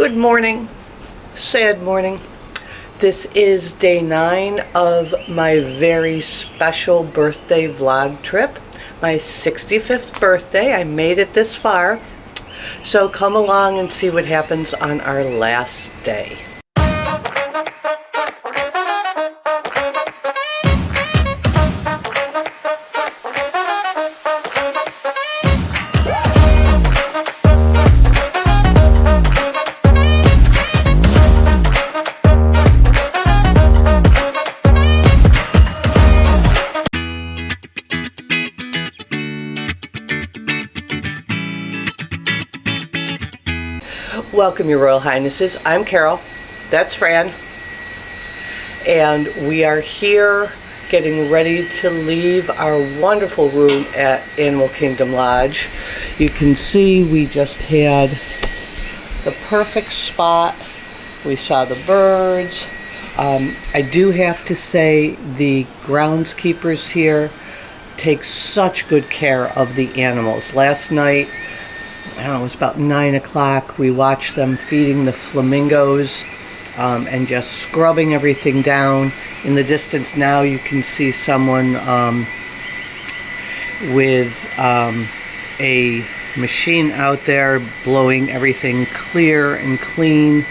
Good morning. Sad morning. This is day 9 of my very special birthday vlog trip. My 65th birthday. I made it this far. So come along and see what happens on our last day. Welcome, your Royal Highnesses. I'm Carol. That's Fran. And we are here getting ready to leave our wonderful room at Animal Kingdom Lodge. You can see we just had the perfect spot. We saw the birds. I do have to say the groundskeepers here take such good care of the animals. Last night, I don't know, it was about 9 o'clock. We watched them feeding the flamingos and just scrubbing everything down. In the distance now you can see someone with a machine out there blowing everything clear and clean.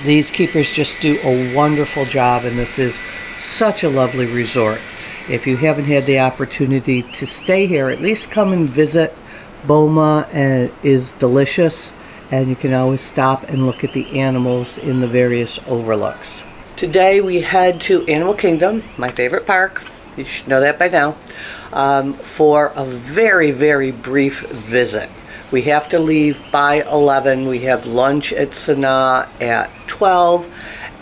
These keepers just do a wonderful job, and this is such a lovely resort. If you haven't had the opportunity to stay here, at least come and visit. Boma is delicious, and you can always stop and look at the animals in the various overlooks. Today we head to Animal Kingdom, my favorite park, you should know that by now, for a very, very brief visit. We have to leave by 11. We have lunch at Sanaa at 12,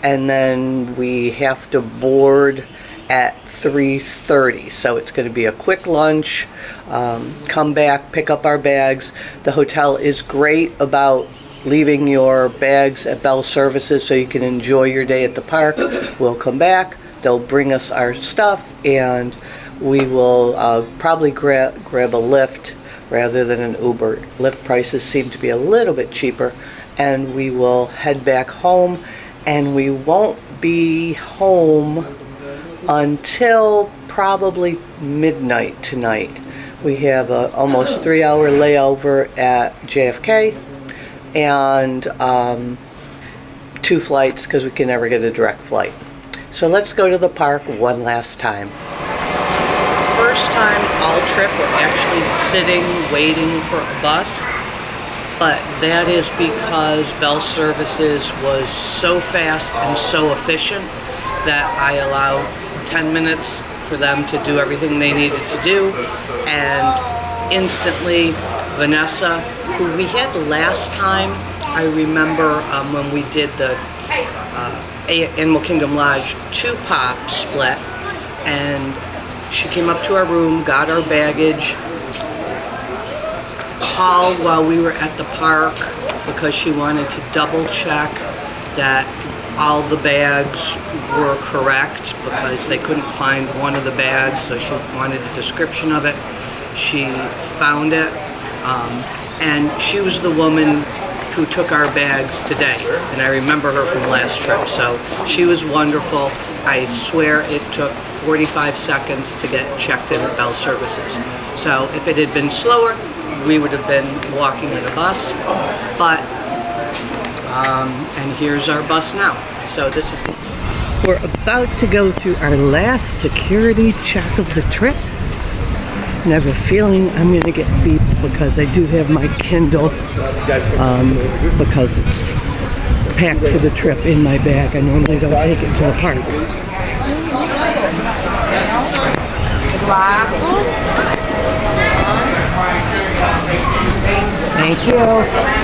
and then we have to board at 3:30, so it's going to be a quick lunch, come back, pick up our bags. The hotel is great about leaving your bags at Bell Services so you can enjoy your day at the park. We'll come back, they'll bring us our stuff, and we will probably grab a Lyft rather than an Uber. Lyft prices seem to be a little bit cheaper, and we will head back home, and we won't be home until probably midnight tonight. We have a almost 3-hour layover at JFK and 2 flights because we can never get a direct flight. So let's go to the park one last time. First time all trip we're actually sitting waiting for a bus, but that is because Bell Services was so fast and so efficient that I allowed 10 minutes for them to do everything they needed to do, and instantly Vanessa, who we had last time, I remember when we did the Animal Kingdom Lodge 2-pop split, and she came up to our room, got our baggage, called while we were at the park because she wanted to double check that all the bags were correct because they couldn't find one of the bags, so she wanted a description of it. She found it, and she was the woman who took our bags today, and I remember her from last trip, so she was wonderful. I swear it took 45 seconds to get checked in at Bell Services. So if it had been slower, we would have been walking in a bus, but and here's our bus now. So this is, we're about to go through our last security check of the trip. And I have a feeling I'm going to get beeped because I do have my Kindle because it's packed for the trip in my bag. I normally don't take it to the park. Thank you.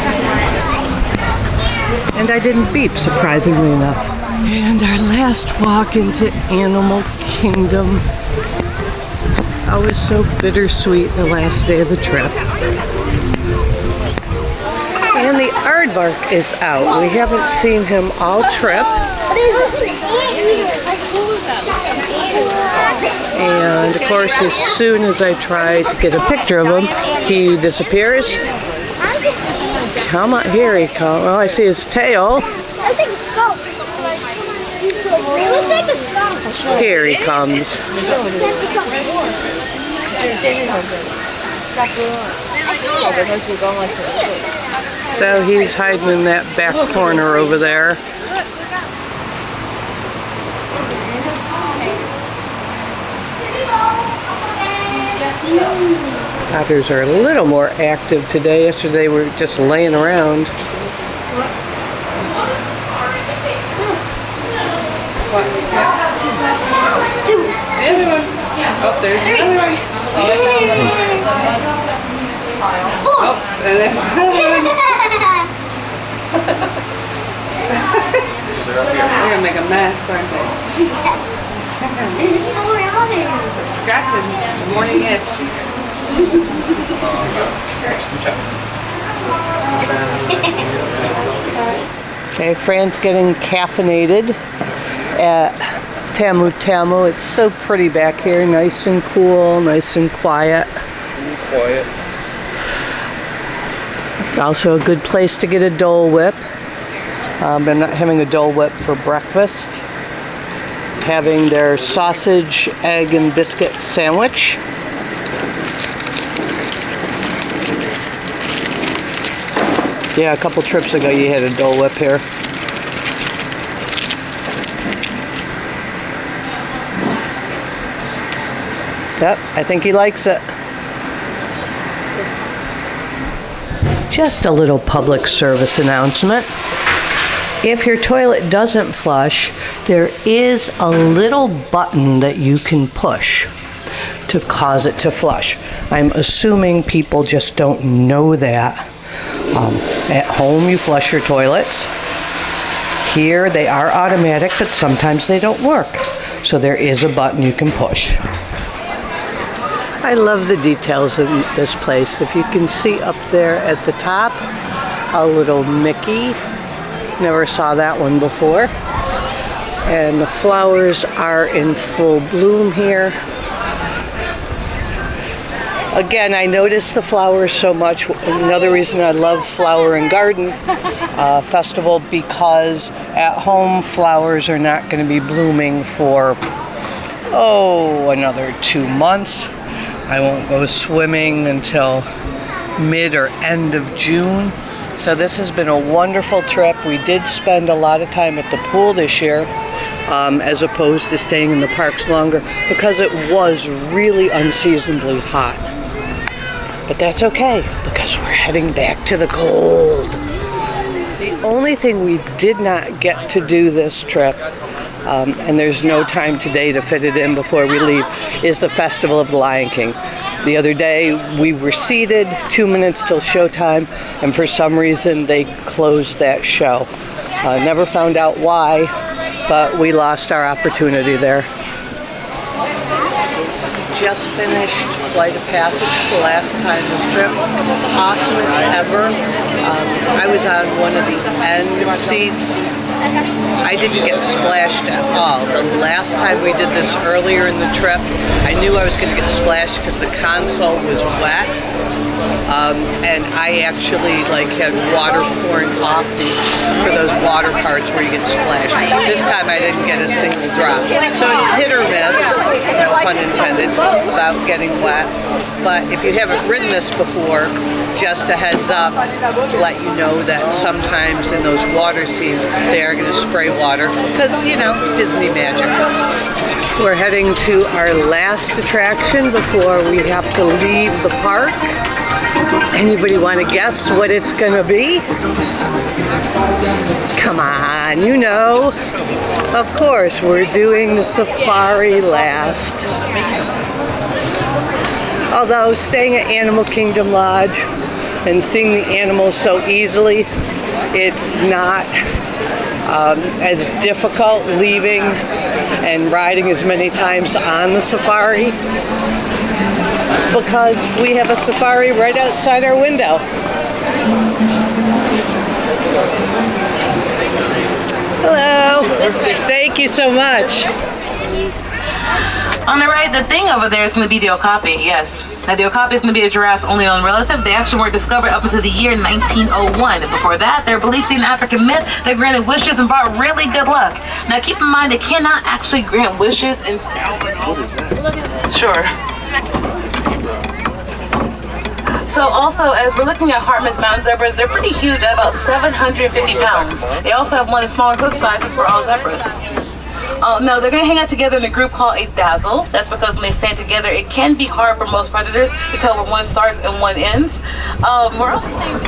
And I didn't beep, surprisingly enough. And our last walk into Animal Kingdom. I was so bittersweet the last day of the trip. And the aardvark is out. We haven't seen him all trip. And of course, as soon as I try to get a picture of him, he disappears. Come on, here he comes. Oh, I see his tail. Looks like a skunk. It looks like a skunk. Here he comes. So he's hiding in that back corner over there. Otters are a little more active today. Yesterday they were just laying around. Oh, there's another one. Oh, and there's another one. They're gonna make a mess, aren't they? They're scratching. Morning itch. Okay, Fran's getting caffeinated at Tamu Tamu. It's so pretty back here, nice and cool, nice and quiet. Also a good place to get a Dole Whip. They're not having a Dole Whip for breakfast. Having their sausage, egg, and biscuit sandwich. Yeah, a couple trips ago you had a Dole Whip here. Yep, I think he likes it. Just a little public service announcement. If your toilet doesn't flush, there is a little button that you can push to cause it to flush. I'm assuming people just don't know that. At home, you flush your toilets. Here, they are automatic, but sometimes they don't work. So there is a button you can push. I love the details in this place. If you can see up there at the top, a little Mickey. Never saw that one before. And the flowers are in full bloom here. Again, I notice the flowers so much. Another reason I love Flower and Garden Festival, because at home flowers are not going to be blooming for, another 2 months. I won't go swimming until mid or end of June. So this has been a wonderful trip. We did spend a lot of time at the pool this year, as opposed to staying in the parks longer, because it was really unseasonably hot. But that's okay, because we're heading back to the cold. The only thing we did not get to do this trip, and there's no time today to fit it in before we leave, is the Festival of the Lion King. The other day we were seated 2 minutes till showtime, and for some reason they closed that show. Never found out why, but we lost our opportunity there. Just finished Flight of Passage the last time this trip. Awesomest ever. I was on one of the end seats. I didn't get splashed at all. The last time we did this earlier in the trip, I knew I was going to get splashed because the console was wet. And I actually had water pouring off for those water parts where you get splashed. This time I didn't get a single drop. So it's hit or miss, no pun intended, about getting wet. But if you haven't ridden this before, just a heads up to let you know that sometimes in those water scenes they are going to spray water because, Disney magic. We're heading to our last attraction before we have to leave the park. Anybody want to guess what it's going to be? Come on, Of course, we're doing the safari last. Although staying at Animal Kingdom Lodge and seeing the animals so easily, it's not as difficult leaving and riding as many times on the safari, because we have a safari right outside our window. Hello. Thank you so much. On the right, the thing over there is going to be your copy, yes. Now the okapi is going to be a giraffe's only known relative. They actually weren't discovered up until the year 1901. Before that, they're believed to be an African myth that granted wishes and brought really good luck. Now keep in mind, they cannot actually grant wishes and... What is that? Sure. So also, as we're looking at Hartman's mountain zebras, they're pretty huge at about 750 pounds. They also have one of the smaller hoof sizes for all zebras. No, they're going to hang out together in a group called a dazzle. That's because when they stand together, it can be hard for most predators to tell where one starts and one ends. We're also seeing...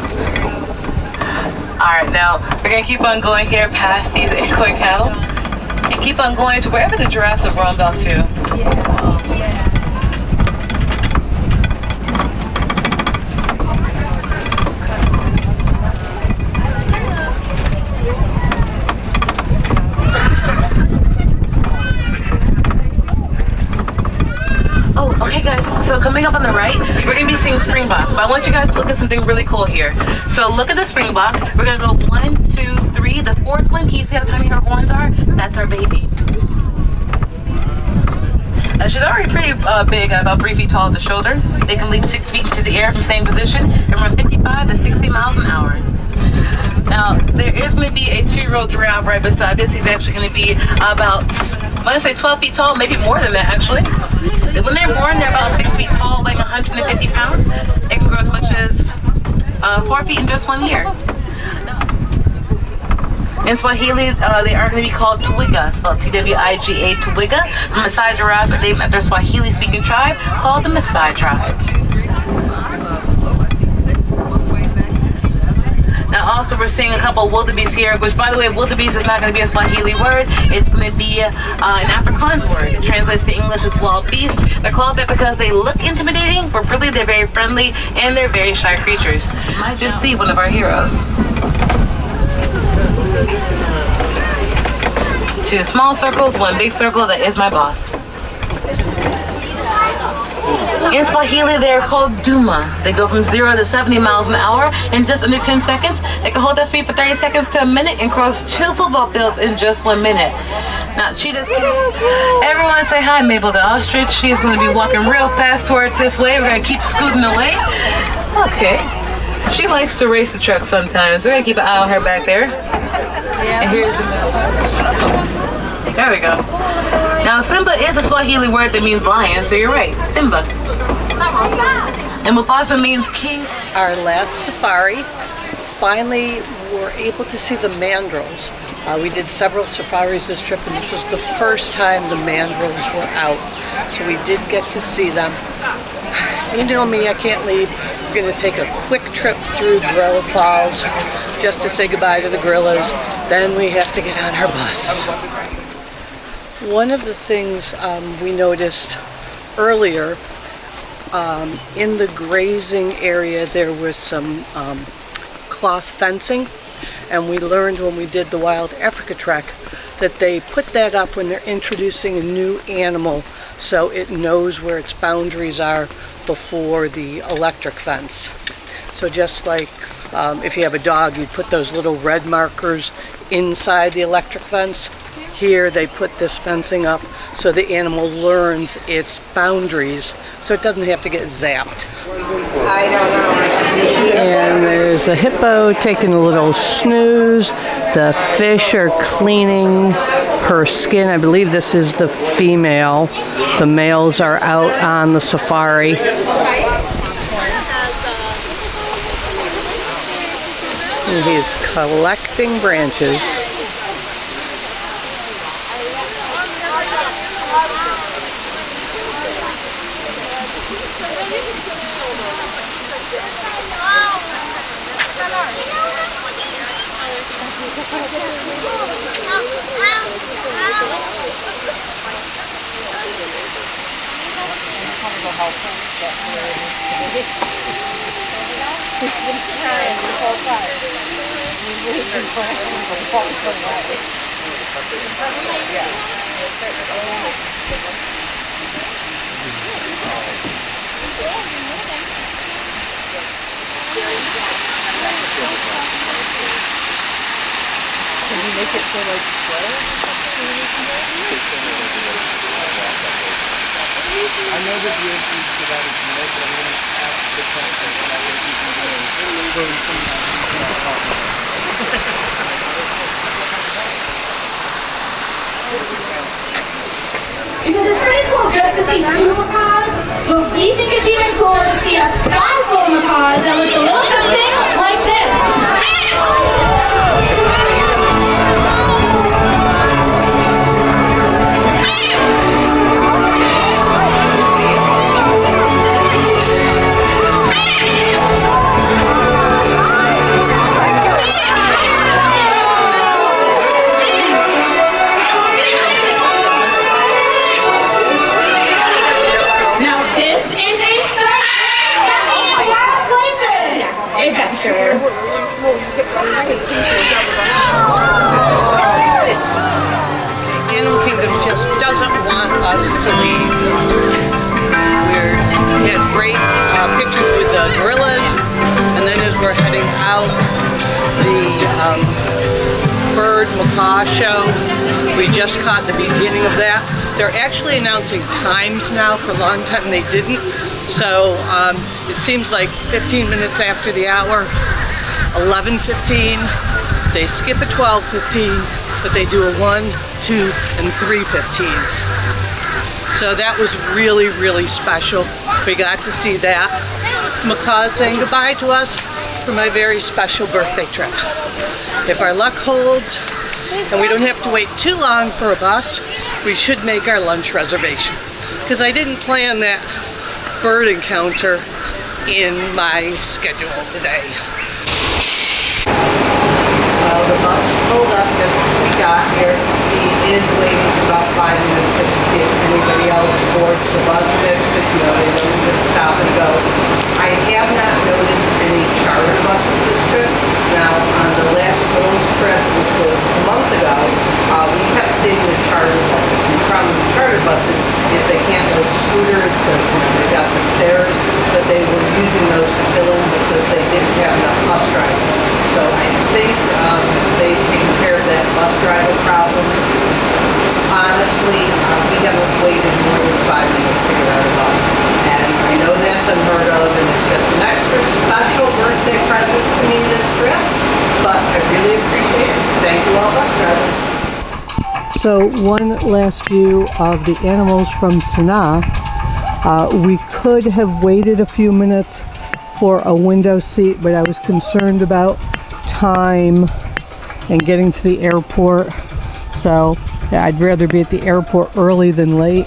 Alright, now we're going to keep on going here past these Inkoi cattle and keep on going to wherever the giraffes have roamed off to. Okay guys, so coming up on the right, we're going to be seeing springbok, but I want you guys to look at something really cool here. So look at the springbok. We're going to go 1, 2, 3. The fourth one, can you see how tiny her horns are? That's our baby. She's already pretty big, about 3 feet tall at the shoulder. They can leap 6 feet into the air from same position and run 55 to 60 miles an hour. Now, there is going to be a 2-year-old giraffe right beside this. He's actually going to be about, I want to say 12 feet tall, maybe more than that actually. When they're born, they're about 6 feet tall, weighing 150 pounds. It can grow as much as 4 feet in just 1 year. In Swahili, they are going to be called Twiga, spelled T-W-I-G-A, Twiga. The Maasai giraffes are named after a Swahili-speaking tribe called the Maasai tribe. Now also we're seeing a couple of wildebeest here, which by the way, wildebeest is not going to be a Swahili word. It's going to be an Afrikaans word. It translates to English as wild beast. They're called that because they look intimidating, but really they're very friendly and they're very shy creatures. You might just see one of our heroes. 2 small circles, 1 big circle. That is my boss. In Swahili, they are called duma. They go from 0 to 70 miles an hour in just under 10 seconds. They can hold that speed for 30 seconds to a minute and cross 2 football fields in just 1 minute. Now, she does... Everyone say hi, Mabel the ostrich. She's going to be walking real fast towards this way. We're going to keep scooting away. Okay. She likes to race the truck sometimes. We're going to keep an eye on her back there. And here's the middle. There we go. Now, Simba is a Swahili word that means lion, so you're right. Simba. And Mufasa means king. Our last safari, finally were able to see the mandrills. We did several safaris this trip, and this was the first time the mandrills were out. So we did get to see them. You know me, I can't leave. We're going to take a quick trip through Gorilla Falls just to say goodbye to the gorillas. Then we have to get on our bus. One of the things we noticed earlier, in the grazing area there was some cloth fencing, and we learned when we did the Wild Africa trek that they put that up when they're introducing a new animal so it knows where its boundaries are before the electric fence. So just like if you have a dog, you'd put those little red markers inside the electric fence. Here they put this fencing up so the animal learns its boundaries so it doesn't have to get zapped. I don't know. And there's a hippo taking a little snooze. The fish are cleaning her skin. I believe this is the female. The males are out on the safari. And he's collecting branches. Can you make it so like square? I know that you're used to that as well, but I'm going to ask the question about what you can learn from that. Because it's pretty cool just to see 2 macaws, but we think it's even cooler to see a sky full of macaws that looks a little something like this. Animal Kingdom just doesn't want us to leave. We had great pictures with the gorillas, and then as we're heading out, the bird macaw show, we just caught the beginning of that. They're actually announcing times now. For a long time they didn't. So it seems like 15 minutes after the hour, 11:15, they skip a 12:15, but they do a 1, 2, and 3:15s. So that was really, really special. We got to see that. Macaws saying goodbye to us for my very special birthday trip. If our luck holds and we don't have to wait too long for a bus, we should make our lunch reservation. Because I didn't plan that bird encounter in my schedule today. The bus pulled up just as we got here. He is waiting for about 5 minutes just to see if anybody else boards the bus next, because you know they don't just stop and go. I have not noticed any charter buses this trip. Now on the last Kudos trip, which was a month ago, we kept seeing the charter buses. And the problem with the charter buses is they can't go scooters because they got the stairs, but they were using those to fill in because they didn't have enough bus drivers. So I think they've taken care of that bus driver problem. Honestly, we haven't waited more than 5 minutes to get on a bus. And I know that's unheard of, and it's just an extra special birthday present to me this trip, but I really appreciate it. Thank you all bus drivers. So one last view of the animals from Sanaa. We could have waited a few minutes for a window seat, but I was concerned about time and getting to the airport. So yeah, I'd rather be at the airport early than late.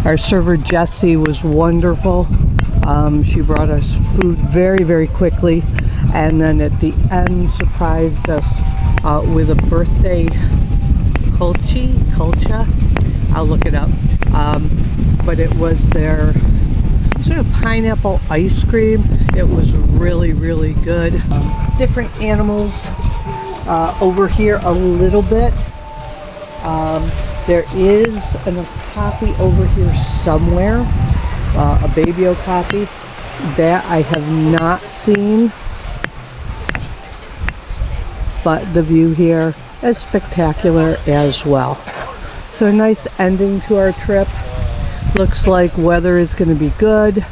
Our server Jessie was wonderful. She brought us food very, very quickly, and then at the end surprised us with a birthday colcha. I'll look it up. But it was their sort of pineapple ice cream. It was really, really good. Different animals over here a little bit. There is an okapi over here somewhere, a baby okapi. That I have not seen, but the view here is spectacular as well. So a nice ending to our trip. Looks like weather is going to be good.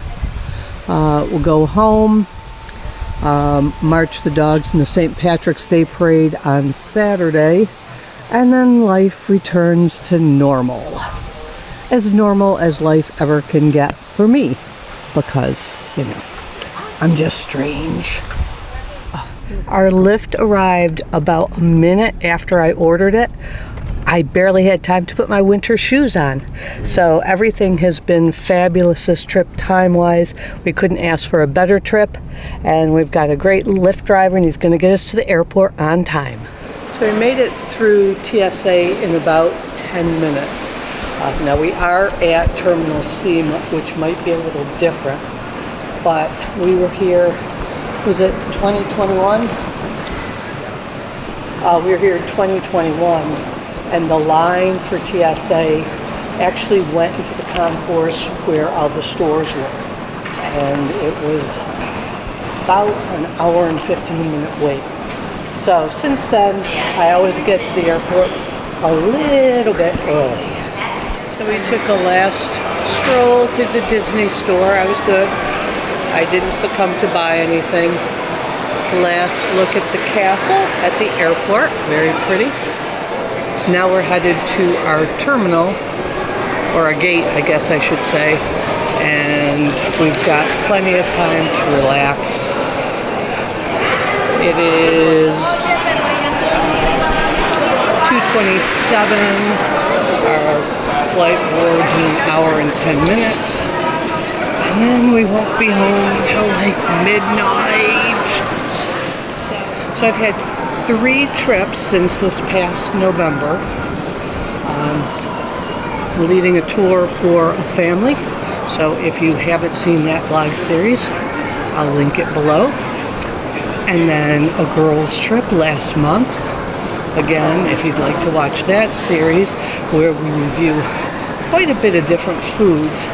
We'll go home, march the dogs in the St. Patrick's Day Parade on Saturday, and then life returns to normal as life ever can get for me, because, you know, I'm just strange. Our Lyft arrived about a minute after I ordered it. I barely had time to put my winter shoes on. So everything has been fabulous this trip time-wise. We couldn't ask for a better trip. And we've got a great Lyft driver, and he's going to get us to the airport on time. So we made it through TSA in about 10 minutes. Now we are at Terminal C, which might be a little different. But we were here, was it 2021? We were here in 2021. And the line for TSA actually went into the concourse where all the stores were. And it was about an hour and 15-minute wait. So since then, I always get to the airport a little bit early. So we took a last stroll to the Disney store. I was good. I didn't succumb to buy anything. Last look at the castle at the airport. Very pretty. Now we're headed to our terminal, or a gate, I guess I should say. And we've got plenty of time to relax. It is 2:27. Our flight boards in an hour and 10 minutes. And then we won't be home until like midnight. So I've had 3 trips since this past November. We're leading a tour for a family. So if you haven't seen that vlog series, I'll link it below. And then a girls trip last month. Again, if you'd like to watch that series where we review quite a bit of different foods,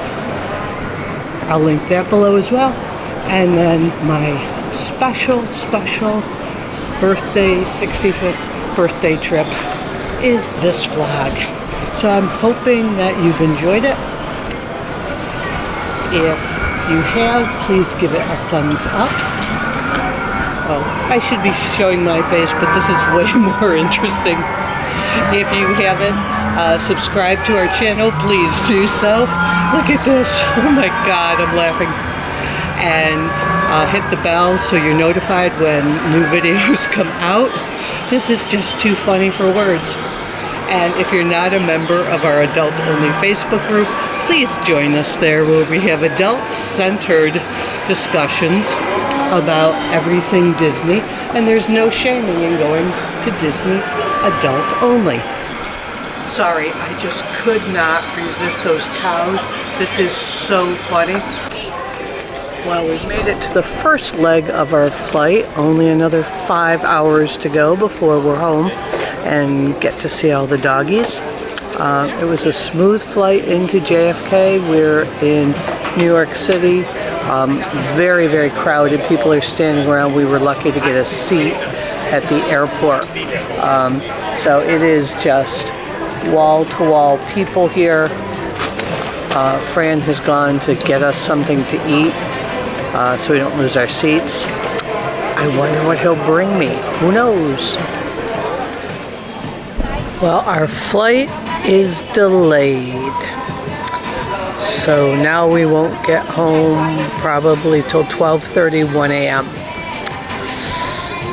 I'll link that below as well. And then my special birthday, 65th birthday trip is this vlog. So I'm hoping that you've enjoyed it. If you have, please give it a thumbs up. Oh, I should be showing my face, but this is way more interesting. If you haven't subscribed to our channel, please do so. Look at this. Oh my God, I'm laughing. And hit the bell so you're notified when new videos come out. This is just too funny for words. And if you're not a member of our adult-only Facebook group, please join us there where we have adult-centered discussions about everything Disney, and there's no shaming in going to Disney adult only. Sorry, I just could not resist those cows. This is so funny. Well, we've made it to the first leg of our flight. Only another 5 hours to go before we're home and get to see all the doggies. It was a smooth flight into JFK. We're in New York City. Very, very crowded. People are standing around. We were lucky to get a seat at the airport. So it is just wall-to-wall people here. Fran has gone to get us something to eat so we don't lose our seats. I wonder what he'll bring me. Who knows? Well, our flight is delayed. So now we won't get home probably till 12:30, 1 a.m.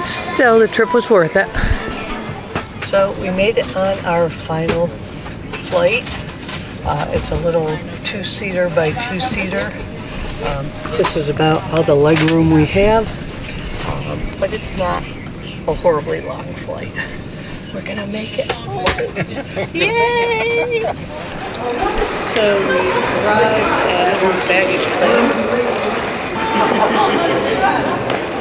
Still, the trip was worth it. So we made it on our final flight. It's a little 2-seater by 2-seater. This is about all the leg room we have, but it's not a horribly long flight. We're gonna make it home. Yay! So we arrived at baggage claim.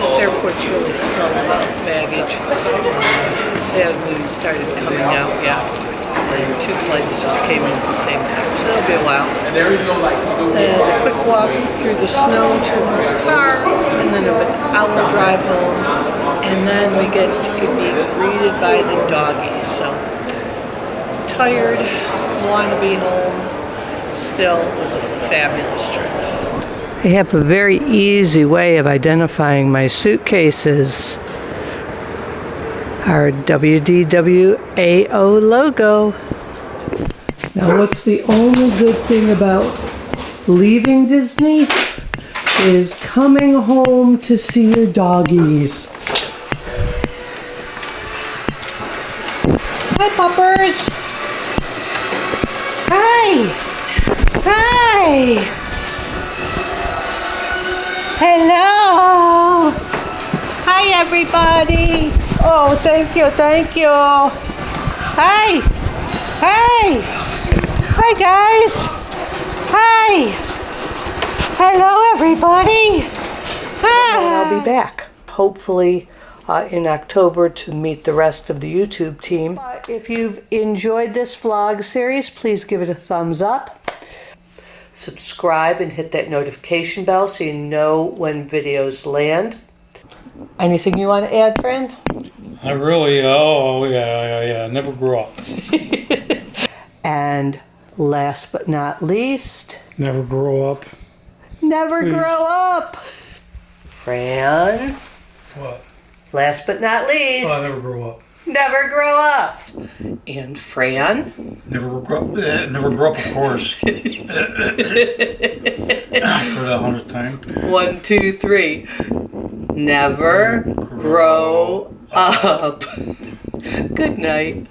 This airport's really slow about baggage. It hasn't even started coming out yet. And 2 flights just came in at the same time, so it'll be a while. And a quick walk through the snow to our car, and then an hour drive home, and then we get to be greeted by the doggies. So tired, want to be home. Still, it was a fabulous trip. I have a very easy way of identifying my suitcases. Our WDWAO logo. Now, what's the only good thing about leaving Disney is coming home to see your doggies. Hi, puppers. Hi. Hi. Hello. Hi, everybody. Oh, thank you, thank you. Hi. Hi. Hi, guys. Hi. Hello, everybody. Hi. I'll be back, hopefully, in October to meet the rest of the YouTube team. If you've enjoyed this vlog series, please give it a thumbs up. Subscribe and hit that notification bell so you know when videos land. Anything you want to add, Fran? I really, oh yeah, never grew up. And last but not least, Never grow up. Never grow up. Fran. What? Last but not least. Oh, I never grow up. Never grow up. And Fran. Never grow up. Never grow up, of course. For the 100th time. 1, 2, 3. Never grow up. Good night.